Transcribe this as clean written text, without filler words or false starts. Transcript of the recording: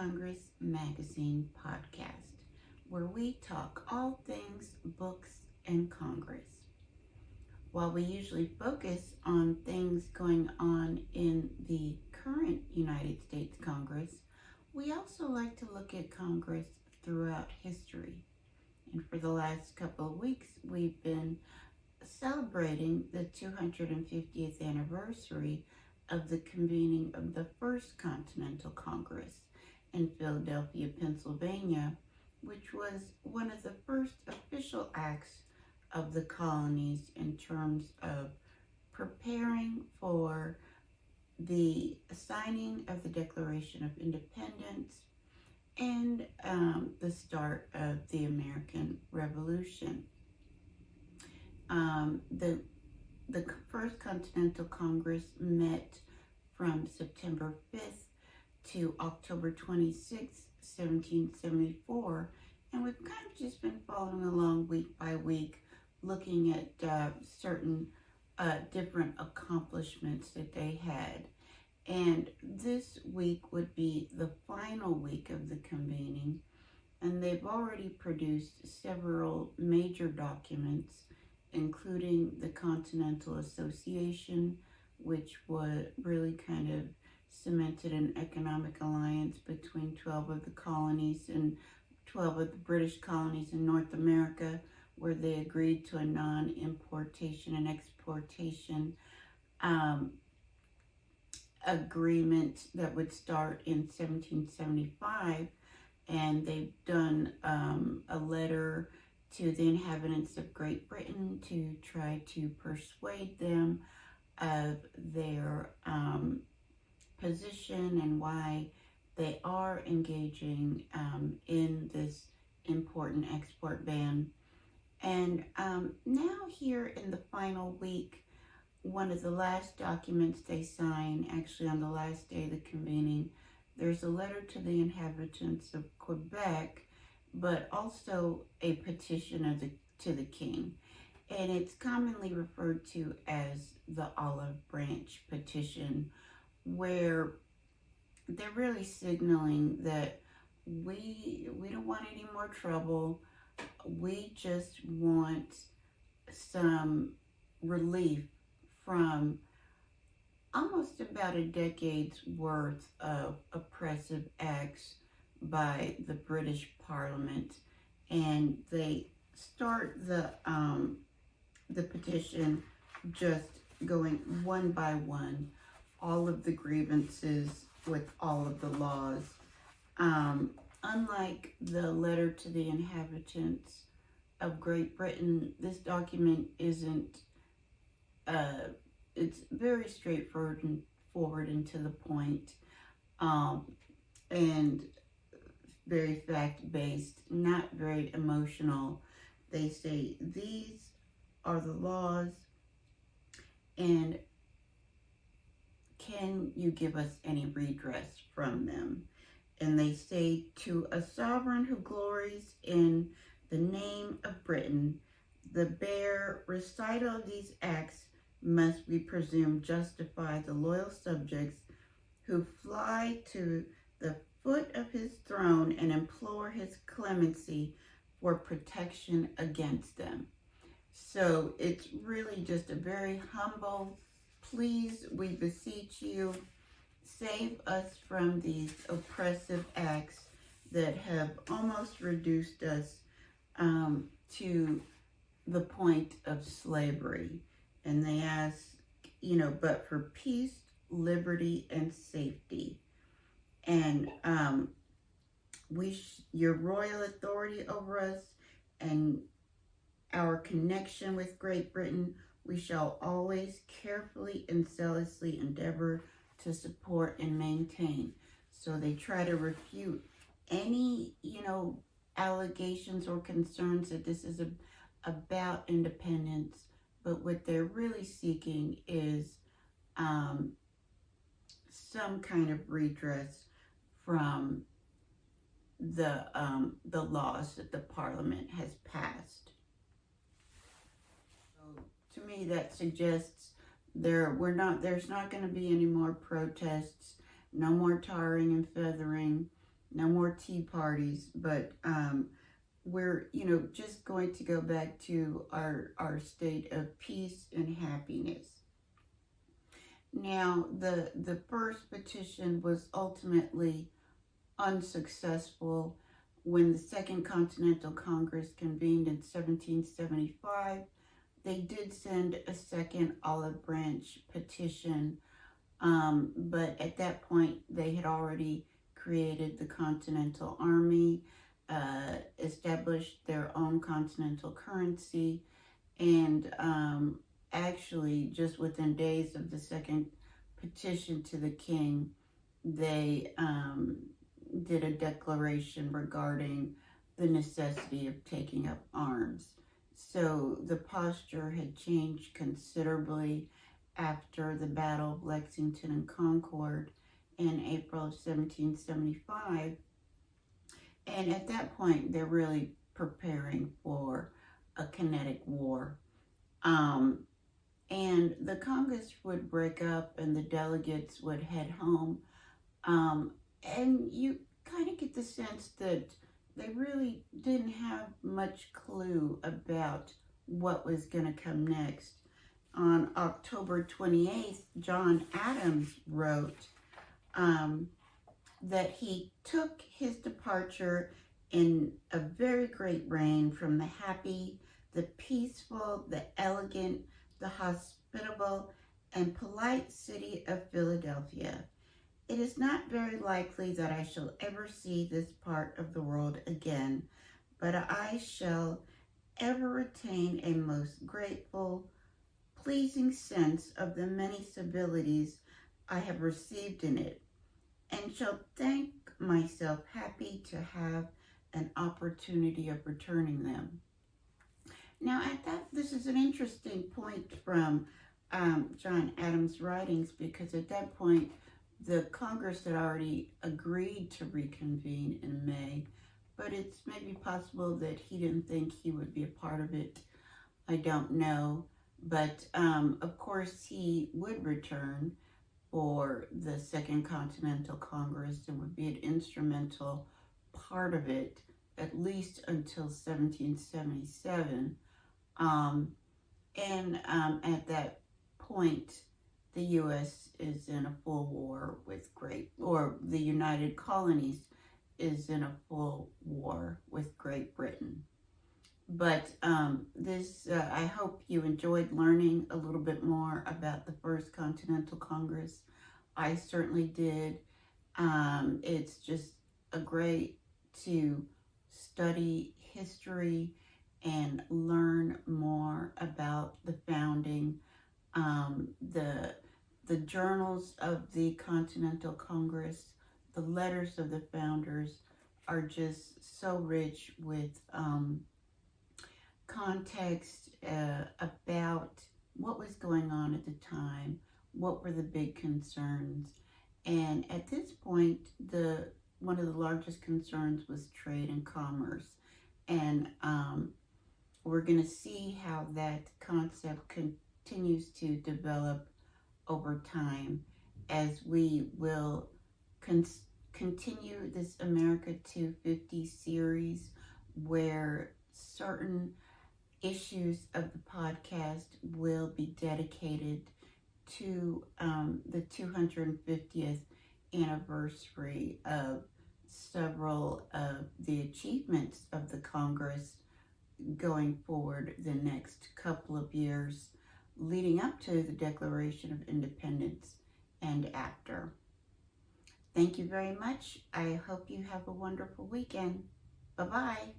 Congress magazine podcast, where we talk all things books and Congress. While we usually focus on things going on in the current United States Congress, we also like to look at Congress throughout history. And for the last couple of weeks, we've been celebrating the 250th anniversary of the convening of the First Continental Congress in Philadelphia, Pennsylvania, which was one of the first official acts of the colonies in terms of preparing for the signing of the Declaration of Independence and the start of the American Revolution. The First Continental Congress met from September 5th to October 26th, 1774, and we've kind of just been following along week by week, looking at certain different accomplishments that they had. And this week would be the final week of the convening, and they've already produced several major documents, including the Continental Association, which was really kind of cemented an economic alliance between 12 of the colonies and 12 of the British colonies in North America, where they agreed to a non-importation and exportation agreement that would start in 1775. And they've done a letter to the inhabitants of Great Britain to try to persuade them of their position and why they are engaging in this important export ban. And now here in the final week, one of the last documents they sign, actually on the last day of the convening, there's a letter to the inhabitants of Quebec, but also a petition to the king. And it's commonly referred to as the Olive Branch Petition, where they're really signaling that we don't want any more trouble. We just want some relief from almost about a decade's worth of oppressive acts by the British Parliament. And they start the petition just going one by one, all of the grievances with all of the laws. Unlike the letter to the inhabitants of Great Britain, this document isn't, it's very straightforward and to the point, and very fact-based, not very emotional. They say, these are the laws, and can you give us any redress from them? And they say, to a sovereign who glories in the name of Britain, the bare recital of these acts must, we presume, justify the loyal subjects who fly to the foot of his throne and implore his clemency for protection against them. So it's really just a very humble, please, we beseech you, save us from these oppressive acts that have almost reduced us to the point of slavery. And they ask, but for peace, liberty, and safety. And your royal authority over us and our connection with Great Britain, we shall always carefully and zealously endeavor to support and maintain. So they try to refute any, allegations or concerns that this is about independence. But what they're really seeking is some kind of redress from the laws that the Parliament has passed. So to me, that suggests there's not going to be any more protests, no more tarring and feathering, no more tea parties, but we're, just going to go back to our state of peace and happiness. Now, the first petition was ultimately unsuccessful when the Second Continental Congress convened in 1775. They did send a second olive branch petition, but at that point they had already created the Continental Army, established their own continental currency, and actually just within days of the second petition to the king, they did a declaration regarding the necessity of taking up arms. So the posture had changed considerably after the Battle of Lexington and Concord in April of 1775. And at that point, they're really preparing for a kinetic war. And the Congress would break up and the delegates would head home. And you kind of get the sense that they really didn't have much clue about what was going to come next. On October 28th, John Adams wrote that he took his departure in a very great reign from the happy, the peaceful, the elegant, the hospitable, and polite city of Philadelphia. It is not very likely that I shall ever see this part of the world again, but I shall ever retain a most grateful, pleasing sense of the many civilities I have received in it, and shall think myself happy to have an opportunity of returning them. Now, this is an interesting point from John Adams' writings, because at that point, the Congress had already agreed to reconvene in May, but it's maybe possible that he didn't think he would be a part of it. I don't know. But, of course, he would return for the Second Continental Congress and would be an instrumental part of it, at least until 1777. At that point, the U.S. is in a full war with the United Colonies is in a full war with Great Britain. But I hope you enjoyed learning a little bit more about the First Continental Congress. I certainly did. It's just great to study history and learn more about the founding. The journals of the Continental Congress, the letters of the founders are just so rich with context about what was going on at the time, what were the big concerns. And at this point, one of the largest concerns was trade and commerce. And we're going to see how that concept continues to develop over time as we will continue this America250 series, where certain issues of the podcast will be dedicated to the 250th anniversary of several of the achievements of the Congress going forward the next couple of years leading up to the Declaration of Independence and after. Thank you very much. I hope you have a wonderful weekend. Bye-bye.